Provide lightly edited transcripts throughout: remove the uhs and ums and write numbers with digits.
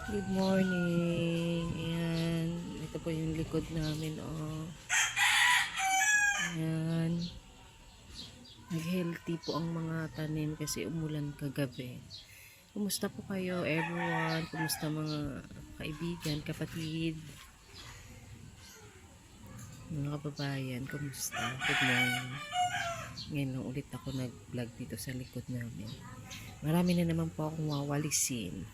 Good morning. Ayan. Ito po yung likod namin. Oh. Ayan. Nag-healthy po ang mga tanim kasi umulan kagabi. Kumusta po kayo everyone? Kumusta mga kaibigan, kapatid, mga kababayan? Kumusta? Good morning. Ngayon lang ulit ako nag-vlog dito sa likod namin. Marami na naman po akong wawalisin.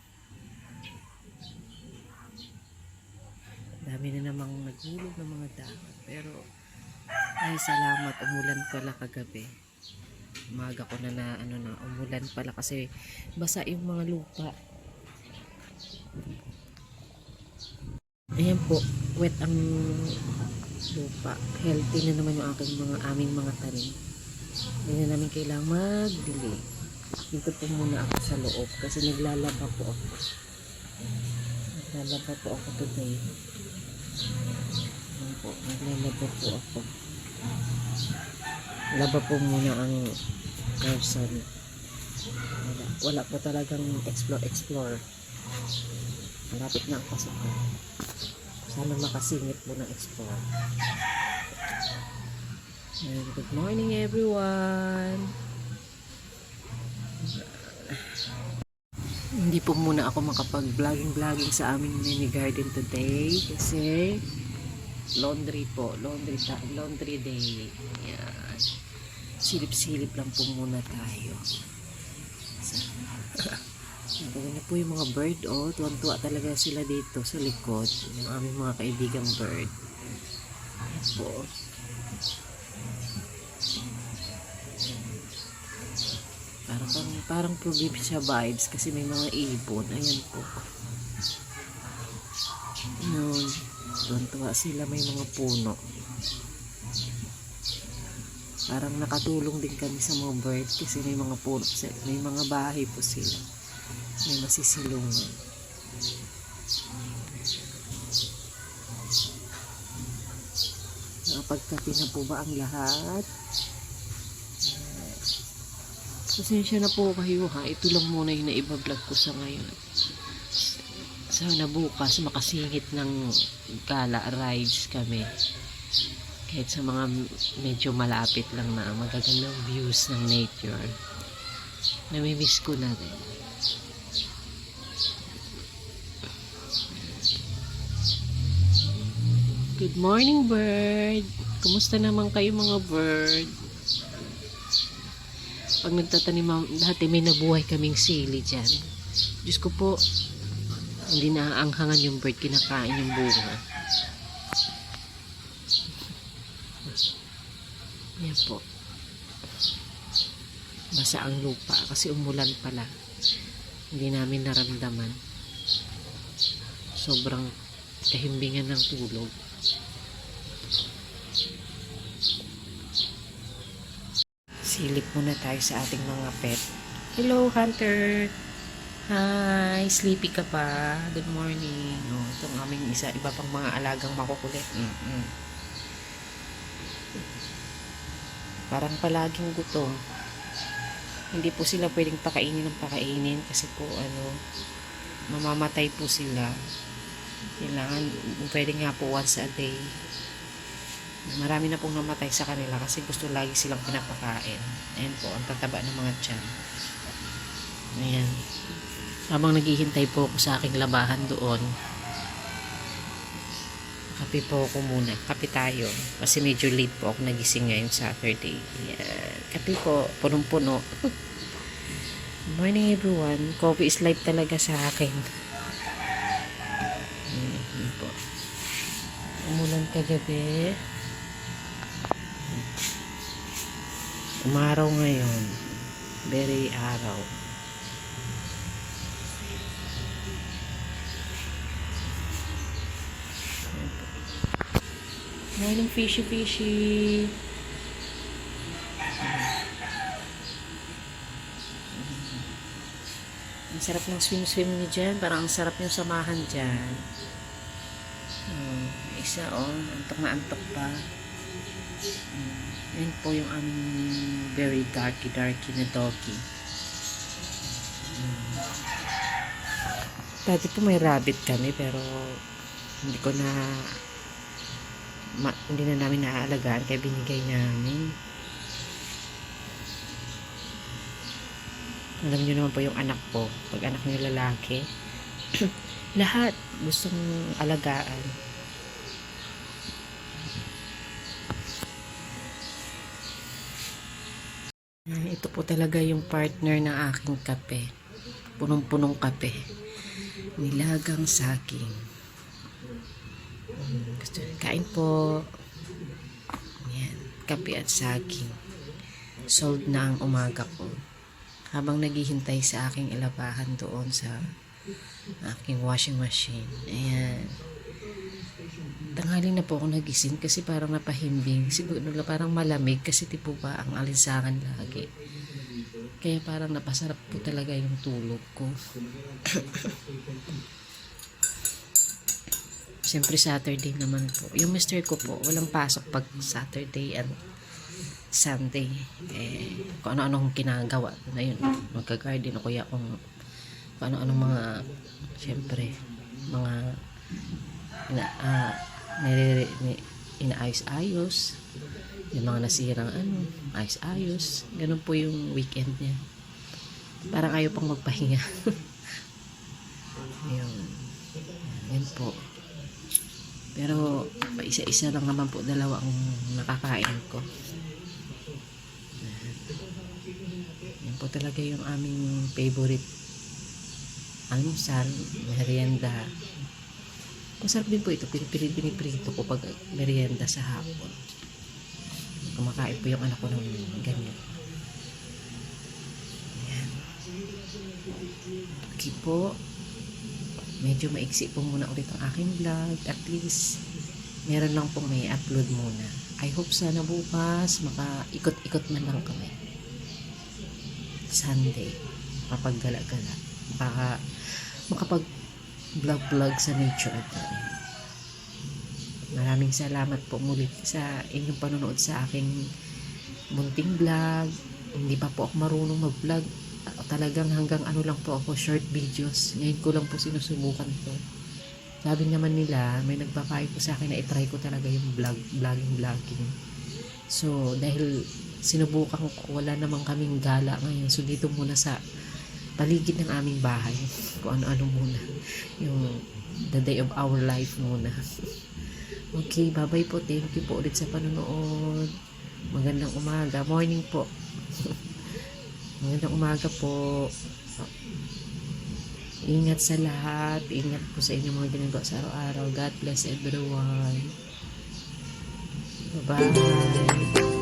Dami na namang nagulog ng mga dahon. Pero ay salamat, umulan pala kagabi. Umaga ko na umulan pala kasi basa yung mga lupa. Ayan po, wet ang lupa. Healthy na naman yung aming mga tanim. Hindi na namin kailangan magdili. Dito po muna ako sa loob kasi naglalaba po ako. Naglalaba po ako today. Ayan po, naglalaba po ako. Laba po muna ang person. Wala po talagang explore. Malapit na ang pasok ko. Sana makasingit po ng explore. And good morning everyone. Hindi po muna ako makapag-vlogging sa aming mini garden today kasi laundry day. Yan. Silip-silip lang po muna tayo. Ganyan po yung mga bird. Tuwan-tuwa talaga sila dito sa likod. Yung aming mga kaibigang bird. Ayan po. Parang probinsya vibes kasi may mga ibon. Ayan po. Yun. Tuwan-tuwa sila, may mga puno. Parang nakatulong din kami sa mga bird kasi may mga puno, may mga bahay po sila. May masisilungan. Nakapagkape na po ba ang lahat? Pasensya na po kayo ha. Ito lang muna yung naibablog ko sa ngayon. Sana bukas makasingit ng gala rides kami. Kahit sa mga medyo malapit lang na magagandang views ng nature. Namimiss ko na rin. Good morning bird. Kumusta naman kayo mga bird? Pag nagtatanim dati may nabuhay kaming sili dyan. Diyos ko po, hindi naaanghangan yung bird, kinakain yung bunga. Yan po. Basa ang lupa kasi umulan pala. Hindi namin naramdaman. Sobrang kahimbingan ng tulog. Silip muna tayo sa ating mga pet. Hello, Hunter! Hi! Sleepy ka pa? Good morning. Itong aming iba pang mga alagang makukulit. Parang palaging gutom. Hindi po sila pwedeng pakainin ng pakainin kasi po mamamatay po sila. Kailangan, pwede nga po once a day. Marami na pong namatay sa kanila kasi gusto lagi silang pinapakain. Ayan po, ang tataba ng mga tiyan. Ayan. Habang naghihintay po ako sa aking labahan doon, kape po ako muna. Kape tayo. Kasi medyo late po ako nagising ngayong Saturday. Ayan. Kape po, punong-puno. Good morning everyone. Coffee is life talaga sa akin. Ayan po. Umulan kagabi. Umaraw ngayon. Very araw. Morning fishy. Ang sarap ng swim niyo dyan. Parang ang sarap yung samahan dyan. Isa antok na antok pa. Yan po yung aming very darky na doggy. Dati po may rabbit kami pero hindi ko na hindi na namin naaalagaan kaya binigay namin. Alam niyo naman po yung anak ko, pag anak niyo lalaki, lahat gustong alagaan. Ito po talaga yung partner ng aking kape. Punong-punong kape. Nilagang saging. Gusto kain po. Yan, kape at saging. Solved na ang umaga ko. Habang naghihintay sa aking ilabahan doon sa aking washing machine. Ayan. Tanghali na po ako nagising kasi parang napahimbing. Siguro parang malamig kasi tipo ba ang alinsangan lagi. Kaya parang napasarap po talaga yung tulog ko. Siyempre Saturday naman po. Yung mister ko po, walang pasok pag Saturday and Sunday. Kung ano-anong kinagawa na yun. Magka-garden o kaya kung ano-anong mga, siyempre, mga inaayos-ayos. Yung mga nasirang ayos-ayos. Ganun po yung weekend niya. Parang ayaw pang magpahinga. Yan po. Pero, isa-isa lang naman po, dalawa ang nakakain ko. Yan po talaga yung aming favorite almusal, merienda. Masarap din po ito, piniprito ko pag merienda sa hapon. Kumakain po yung anak ko ng ganyan. Ayan. Okay po. Medyo maiksi po muna ulit ang aking vlog. At least, meron lang pong may upload muna. I hope sana bukas makaikot-ikot man lang kami. Sunday. Makapaggala-gala. Baka makapag-vlog sa nature. Maraming salamat po muli sa inyong panonood sa aking munting vlog. Hindi pa po ako marunong mag-vlog. Talagang hanggang lang po ako, short videos. Ngayon ko lang po sinusubukan to. Sabi naman nila, may nagpapayo po sa akin na itry ko talaga yung vlogging. So, dahil sinubukan ko, wala namang kaming gala ngayon. So, dito muna sa paligid ng aming bahay. Kung ano-ano muna. Yung the day of our life muna. Okay, bye-bye po. Thank you po ulit sa panonood. Magandang umaga. Morning po. Magandang umaga po. Ingat sa lahat. Ingat po sa inyong mga ginagawa sa araw-araw. God bless everyone. Bye-bye.